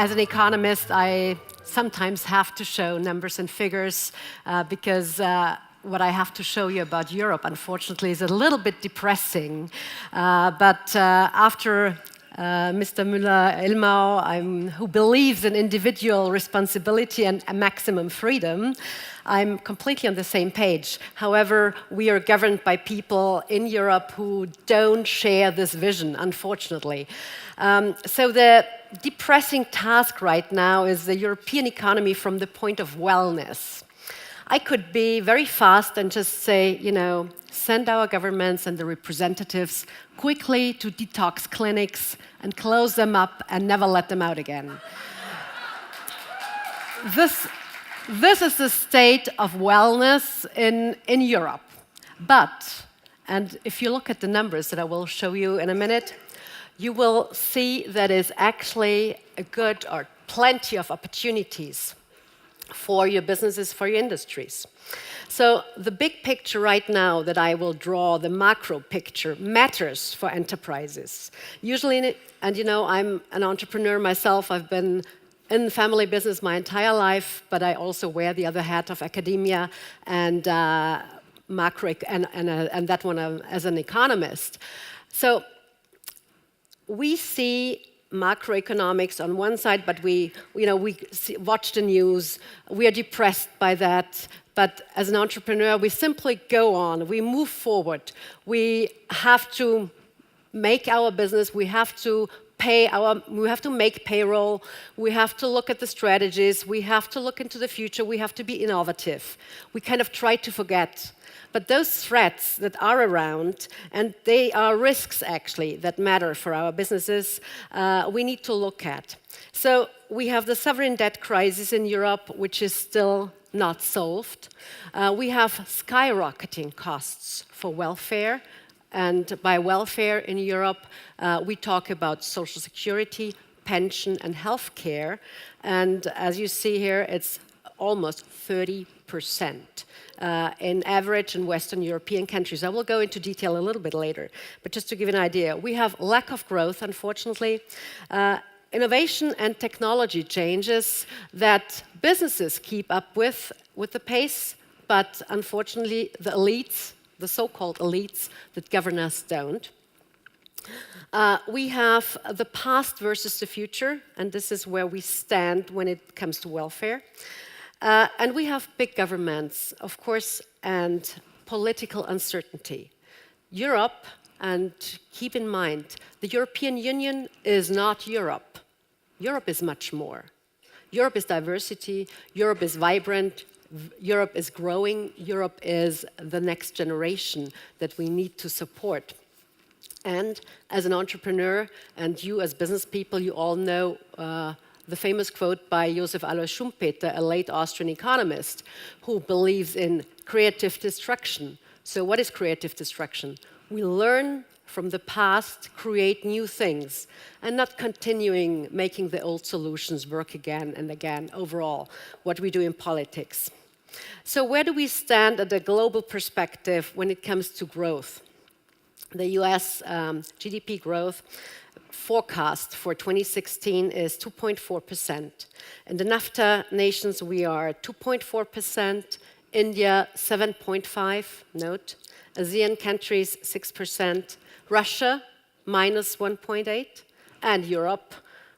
As an economist, I sometimes have to show numbers and figures because what I have to show you about Europe, unfortunately, is a little bit depressing. But after Mr. Müller-Elmau, who believes in individual responsibility and a maximum freedom, I'm completely on the same page. However, we are governed by people in Europe who don't share this vision, unfortunately. So the depressing task right now is the European economy from the point of wellness. I could be very fast and just say, send our governments and the representatives quickly to detox clinics and close them up and never let them out again. This is the state of wellness in Europe. But, and if you look at the numbers that I will show you in a minute, you will see that is actually a good or plenty of opportunities for your businesses, for your industries. So the big picture right now that I will draw, the macro picture, matters for enterprises. Usually, and I'm an entrepreneur myself, I've been in family business my entire life, but I also wear the other hat of academia and macro, and that one as an economist. So we see macroeconomics on one side, but we watch the news, we are depressed by that, but as an entrepreneur, we simply go on, we move forward. We have to make our business, we have to make payroll, we have to look at the strategies, we have to look into the future, we have to be innovative. We kind of try to forget. But those threats that are around, and they are risks actually that matter for our businesses, we need to look at. So we have the sovereign debt crisis in Europe, which is still not solved. We have skyrocketing costs for welfare. And by welfare in Europe, we talk about social security, pension, and health care. And as you see here, it's almost 30% in average in Western European countries. I will go into detail a little bit later, but just to give an idea, we have lack of growth, unfortunately, innovation and technology changes that businesses keep up with the pace, but unfortunately the elites, the so-called elites that govern us don't. We have the past versus the future, and this is where we stand when it comes to welfare. And we have big governments, of course, and political uncertainty. Europe, and keep in mind, the European Union is not Europe. Europe is much more. Europe is diversity, Europe is vibrant, Europe is growing, Europe is the next generation that we need to support. And as an entrepreneur, and you as business people, you all know the famous quote by Josef Alois Schumpeter, a late Austrian economist, who believes in creative destruction. So what is creative destruction? We learn from the past, create new things, and not continuing making the old solutions work again and again, overall, what we do in politics. So where do we stand at a global perspective when it comes to growth? The US GDP growth forecast for 2016 is 2.4%. In the NAFTA nations, we are 2.4%, India 7.5%, note, ASEAN countries 6%, Russia minus 1.8%, and Europe,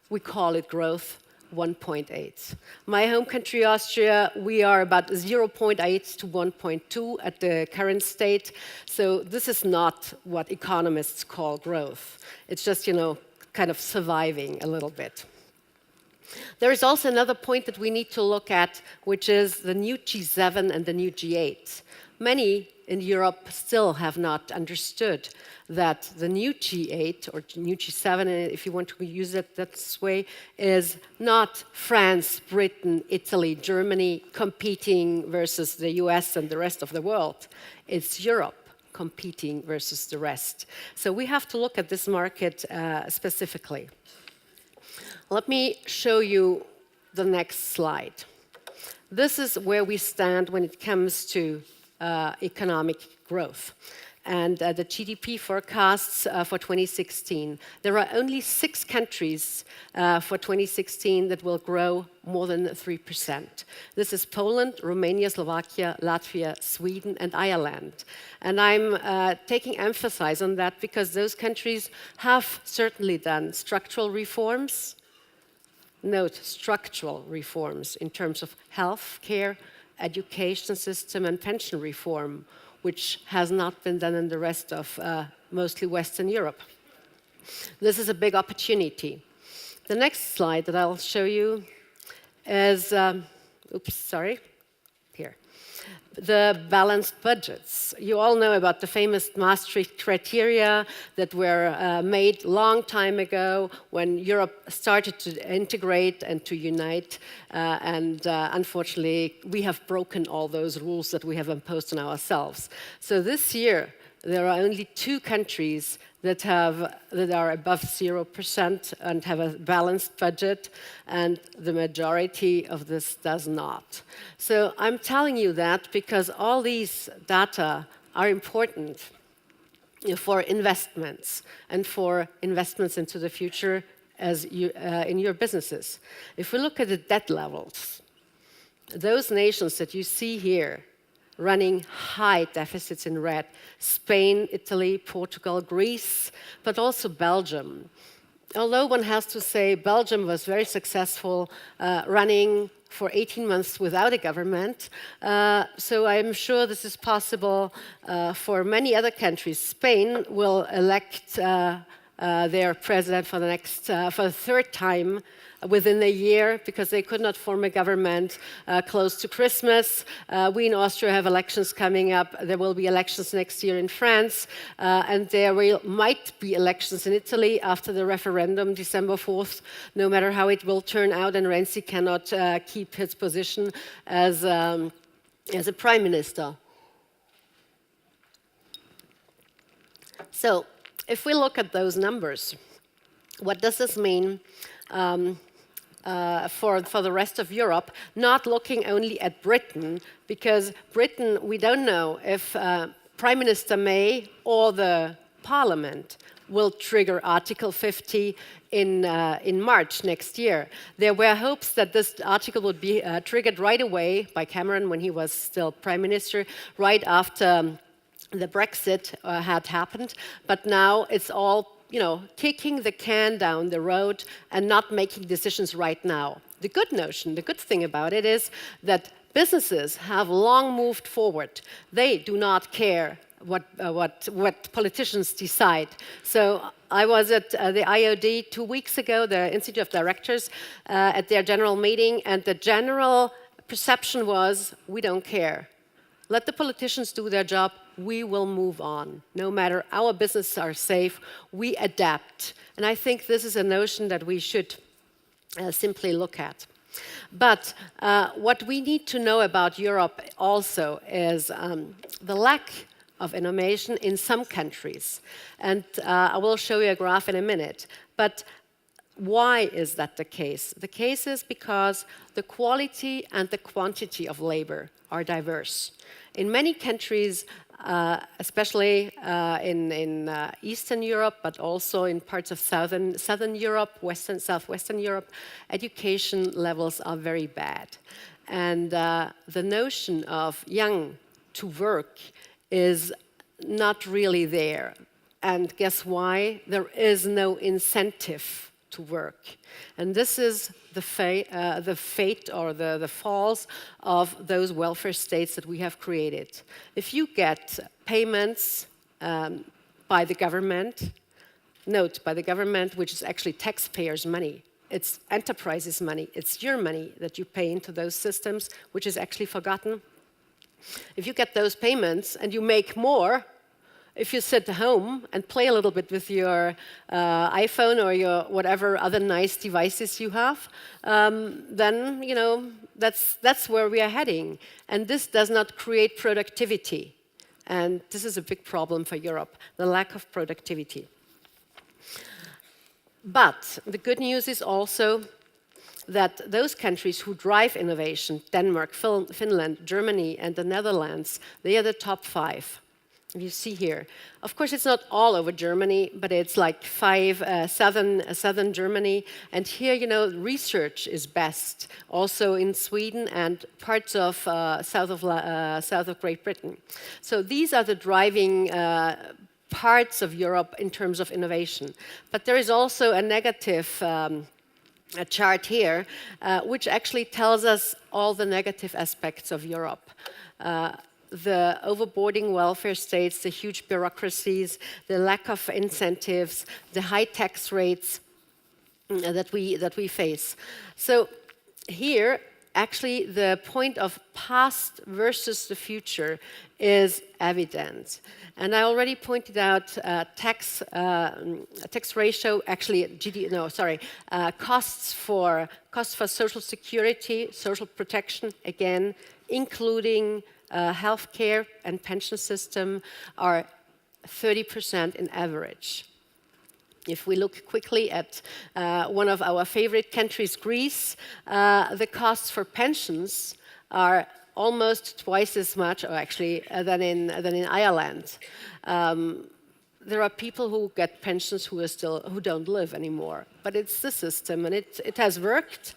we call it growth, 1.8. My home country, Austria, we are about 0.8 to 1.2 at the current state. So this is not what economists call growth. It's just, kind of surviving a little bit. There is also another point that we need to look at, which is the new G7 and the new G8. Many in Europe still have not understood that the new G8, or new G7, if you want to use it this way, is not France, Britain, Italy, Germany competing versus the US and the rest of the world. It's Europe competing versus the rest. So we have to look at this market specifically. Let me show you the next slide. This is where we stand when it comes to economic growth. and the GDP forecasts for 2016. There are only 6 countries for 2016 that will grow more than 3%. This is Poland, Romania, Slovakia, Latvia, Sweden, and Ireland. And I'm taking emphasis on that because those countries have certainly done structural reforms. Note, structural reforms in terms of health care, education system, and pension reform, which has not been done in the rest of mostly Western Europe. This is a big opportunity. The next slide that I'll show you is, here. The balanced budgets. You all know about the famous Maastricht criteria that were made long time ago when Europe started to integrate and to unite. Unfortunately, we have broken all those rules that we have imposed on ourselves. So this year, there are only 2 countries that are above 0% and have a balanced budget, and the majority of this does not. So I'm telling you that because all these data are important for investments and for investments into the future as in your businesses. If we look at the debt levels, those nations that you see here running high deficits in red, Spain, Italy, Portugal, Greece, but also Belgium. Although one has to say Belgium was very successful running for 18 months without a government, so I'm sure this is possible for many other countries. Spain will elect their president for the 3rd time within a year because they could not form a government close to Christmas. We in Austria have elections coming up. There will be elections next year in France, and there might be elections in Italy after the referendum, December 4th, no matter how it will turn out, and Renzi cannot keep his position as a prime minister. So, if we look at those numbers, what does this mean for the rest of Europe, not looking only at Britain, because Britain, we don't know if Prime Minister May or the Parliament will trigger Article 50 in March next year. There were hopes that this article would be triggered right away by Cameron when he was still Prime Minister, right after the Brexit had happened, but now it's all kicking the can down the road and not making decisions right now. The good thing about it is that businesses have long moved forward. They do not care what politicians decide. So I was at the IOD 2 weeks ago, the Institute of Directors, at their general meeting, and the general perception was, we don't care. Let the politicians do their job. We will move on. No matter our businesses are safe, we adapt. And I think this is a notion that we should simply look at. But what we need to know about Europe also is the lack of innovation in some countries. And I will show you a graph in a minute. But why is that the case? The case is because the quality and the quantity of labor are diverse. In many countries, especially in Eastern Europe, but also in parts of Southern Europe, Southwestern Europe, education levels are very bad. And the notion of young to work is not really there. And guess why? There is no incentive to work. And this is the fate or the falls of those welfare states that we have created. If you get payments by the government, by the government, which is actually taxpayers' money, it's enterprises' money, it's your money that you pay into those systems, which is actually forgotten. If you get those payments and you make more, if you sit home and play a little bit with your iPhone or your whatever other nice devices you have, then that's where we are heading. And this does not create productivity. And this is a big problem for Europe, the lack of productivity. But the good news is also that those countries who drive innovation, Denmark, Finland, Germany, and the Netherlands, they are the top 5. you see here. Of course, it's not all over Germany, but it's like five southern Germany. And here, research is best, also in Sweden and parts of south of Great Britain. So these are the driving parts of Europe in terms of innovation. But there is also a negative a chart here, which actually tells us all the negative aspects of Europe. The overboarding welfare states, the huge bureaucracies, the lack of incentives, the high tax rates that we face. So here, actually, the point of past versus the future is evident. And I already pointed out tax ratio, actually, costs for social security, social protection, again, including healthcare and pension system, are 30% in average. If we look quickly at one of our favorite countries, Greece, the costs for pensions are almost twice as much, or actually, than in Ireland. There are people who get pensions who don't live anymore, but it's the system, and it has worked.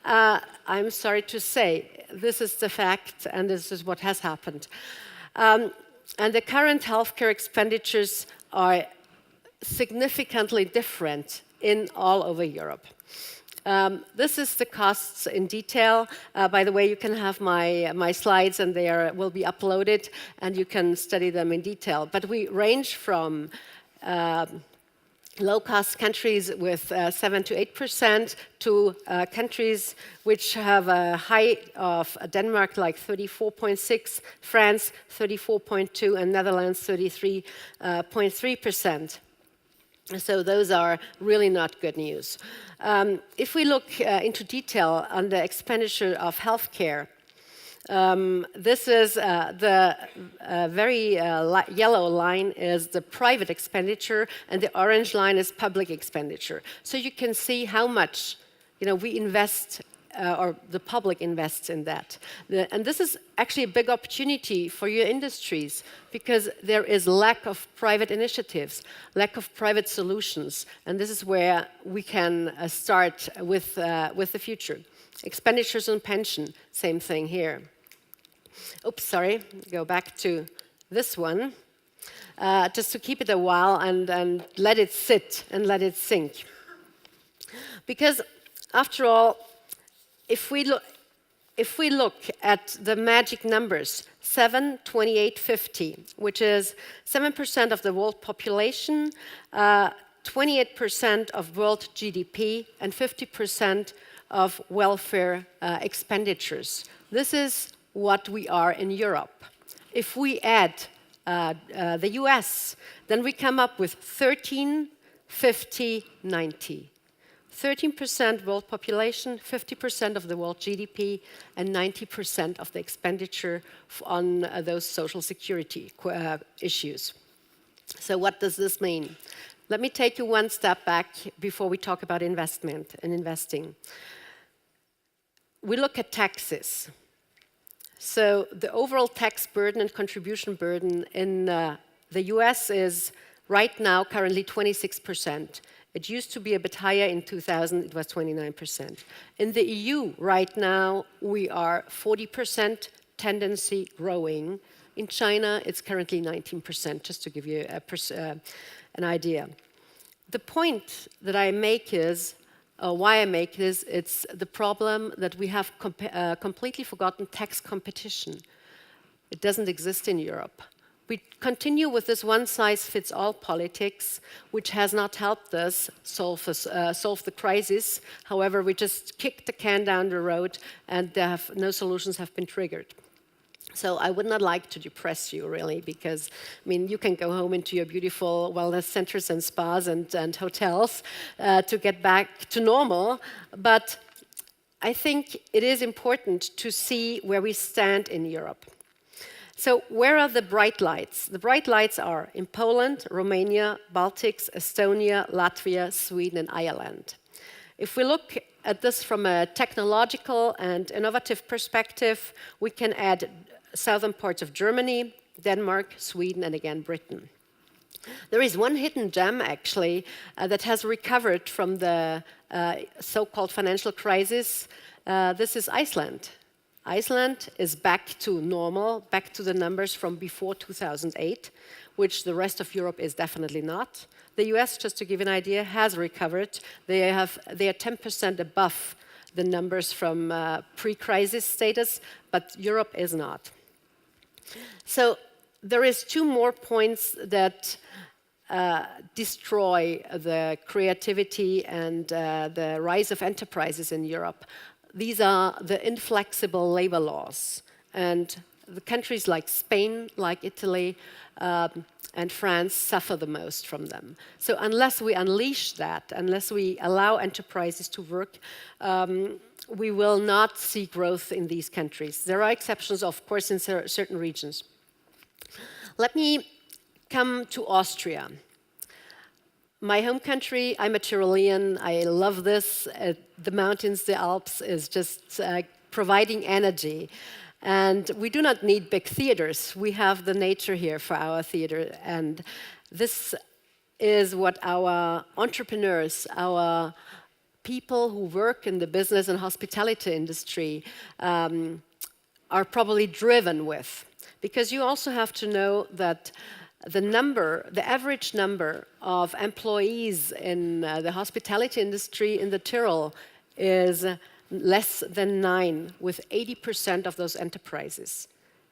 I'm sorry to say, this is the fact, and this is what has happened. And the current healthcare expenditures are significantly different in all over Europe. This is the costs in detail. By the way, you can have my slides, and they will be uploaded, and you can study them in detail. But we range from low-cost countries with 7 to 8% to countries which have a high of Denmark like 34.6, France 34.2, and Netherlands 33.3%. So those are really not good news. If we look into detail on the expenditure of healthcare, this is the very yellow line is the private expenditure, and the orange line is public expenditure. So you can see how much we invest, or the public invests in that. And this is actually a big opportunity for your industries, because there is lack of private initiatives, lack of private solutions, and this is where we can start with the future. Expenditures on pension, same thing here. Oops, sorry, go back to this one, just to keep it a while and let it sit and let it sink. Because after all, if we look at the magic numbers, 7, 28, 50, which is 7% of the world population, 28% of world GDP, and 50% of welfare expenditures. This is what we are in Europe. If we add the US, then we come up with 13, 50, 90. 13% world population, 50% of the world GDP, and 90% of the expenditure on those social security issues. So what does this mean? Let me take you one step back before we talk about investment and investing. We look at taxes. So the overall tax burden and contribution burden in the US is right now currently 26%. It used to be a bit higher. In 2000, it was 29%. In the EU right now, we are 40%, tendency growing. In China, it's currently 19%, just to give you an idea. The point that I make is, why I make this, it's the problem that we have completely forgotten tax competition. It doesn't exist in Europe. We continue with this one-size-fits-all politics, which has not helped us solve the crisis. However, we just kicked the can down the road, and no solutions have been triggered. So I would not like to depress you, really, because, you can go home into your beautiful wellness centers and spas and hotels to get back to normal. But I think it is important to see where we stand in Europe. So where are the bright lights? The bright lights are in Poland, Romania, Baltics, Estonia, Latvia, Sweden, and Ireland. If we look at this from a technological and innovative perspective, we can add southern parts of Germany, Denmark, Sweden, and again Britain. There is one hidden gem, actually, that has recovered from the so-called financial crisis. This is Iceland. Iceland is back to normal, back to the numbers from before 2008, which the rest of Europe is definitely not. The US, just to give an idea, has recovered. They are 10% above the numbers from pre-crisis status, but Europe is not. So there is two more points that destroy the creativity and the rise of enterprises in Europe. These are the inflexible labor laws. And the countries like Spain, like Italy, and France suffer the most from them. So unless we unleash that, unless we allow enterprises to work, we will not see growth in these countries. There are exceptions, of course, in certain regions. Let me come to Austria. My home country, I'm a Tyrolean. I love this. The mountains, the Alps is just providing energy. And we do not need big theaters. We have the nature here for our theater. And this is what our entrepreneurs, our people who work in the business and hospitality industry are probably driven with. Because you also have to know that the average number of employees in the hospitality industry in the Tyrol is less than 9, with 80% of those enterprises.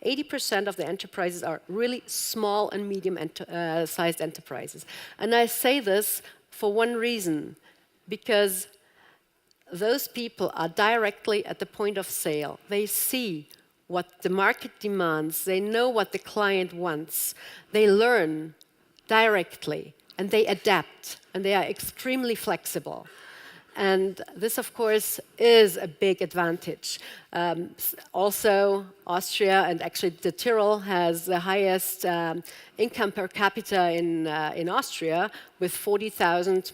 80% of the enterprises are really small and medium-sized enterprises. And I say this for one reason, because those people are directly at the point of sale. They see what the market demands, they know what the client wants, they learn directly, and they adapt, and they are extremely flexible. And this, of course, is a big advantage. Also, Austria, and actually the Tyrol, has the highest income per capita in Austria, with 40,000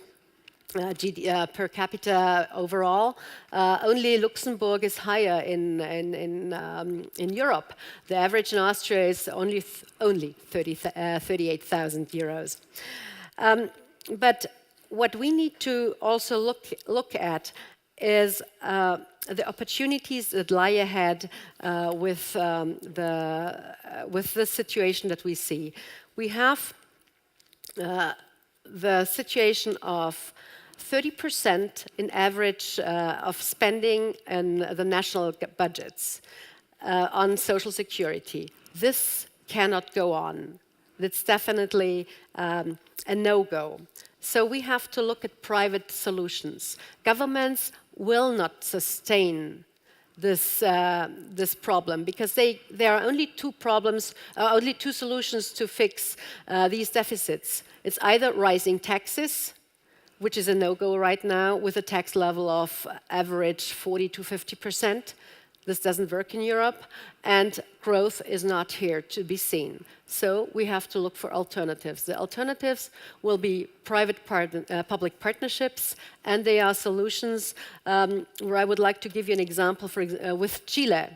per capita overall. Only Luxembourg is higher in Europe. The average in Austria is only 38,000 euros. But what we need to also look at is the opportunities that lie ahead with the situation that we see. We have the situation of 30% in average of spending in the national budgets on social security. This cannot go on. It's definitely a no-go. So we have to look at private solutions. Governments will not sustain this problem, because there are only two solutions to fix these deficits. It's either rising taxes, which is a no-go right now, with a tax level of average 40 to 50%. This doesn't work in Europe, and growth is not here to be seen. So we have to look for alternatives. The alternatives will be public partnerships, and they are solutions where I would like to give you an example with Chile.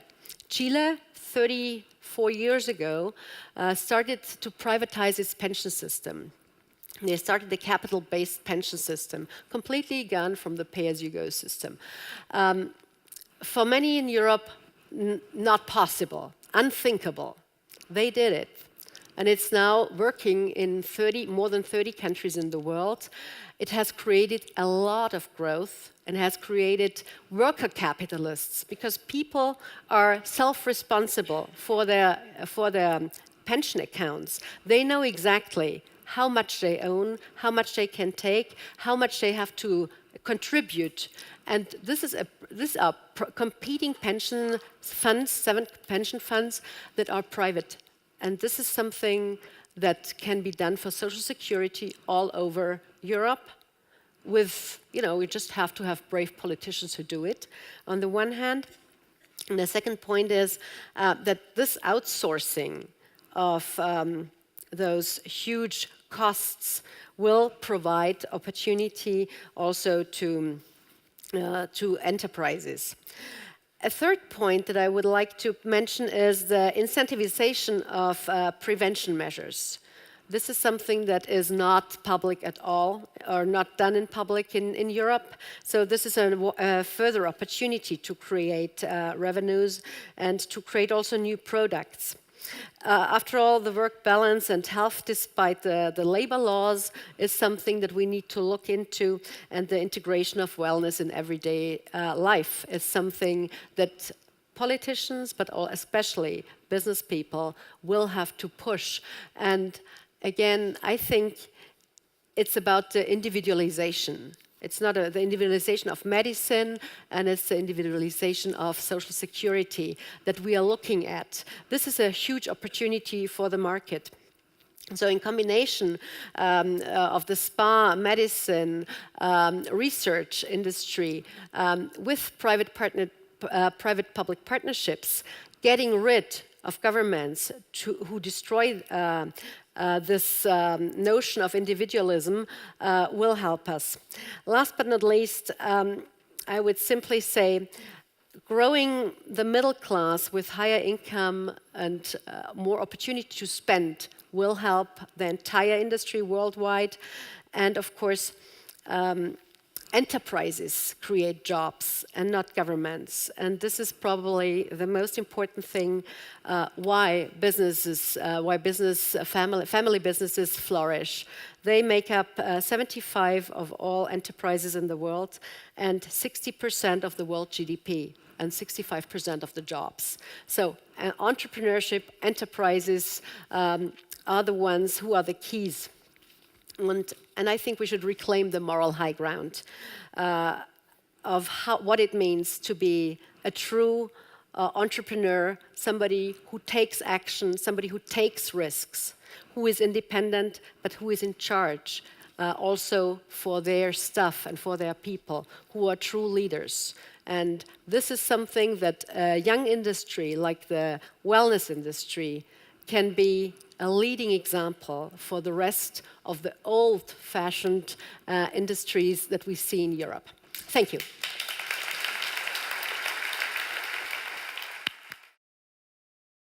Chile, 34 years ago, started to privatize its pension system. They started the capital-based pension system, completely gone from the pay-as-you-go system. For many in Europe, not possible, unthinkable. They did it. And it's now working in more than 30 countries in the world. It has created a lot of growth and has created worker capitalists, because people are self-responsible for their pension accounts. They know exactly how much they own, how much they can take, how much they have to contribute. And these are competing pension funds, 7 pension funds that are private. And this is something that can be done for Social Security all over Europe. We just have to have brave politicians who do it, on the one hand. And the second point is that this outsourcing of those huge costs will provide opportunity also to enterprises. A third point that I would like to mention is the incentivization of prevention measures. This is something that is not public at all, or not done in public in Europe. So this is a further opportunity to create revenues and to create also new products. After all, the work balance and health, despite the labor laws, is something that we need to look into, and the integration of wellness in everyday life is something that politicians, but especially business people, will have to push. And again, I think it's about the individualization. It's not the individualization of medicine, and it's the individualization of social security that we are looking at. This is a huge opportunity for the market. So in combination of the spa, medicine, research industry, with private-public partnerships, getting rid of governments who destroy this notion of individualism will help us. Last but not least, I would simply say growing the middle class with higher income and more opportunity to spend will help the entire industry worldwide. And of course, enterprises create jobs and not governments. And this is probably the most important thing why family businesses flourish. They make up 75% of all enterprises in the world and 60% of the world GDP and 65% of the jobs. So entrepreneurship, enterprises are the ones who are the keys. And I think we should reclaim the moral high ground of what it means to be a true entrepreneur, somebody who takes action, somebody who takes risks, who is independent, but who is in charge also for their stuff and for their people, who are true leaders. And this is something that a young industry like the wellness industry can be a leading example for the rest of the old-fashioned industries that we see in Europe. Thank you.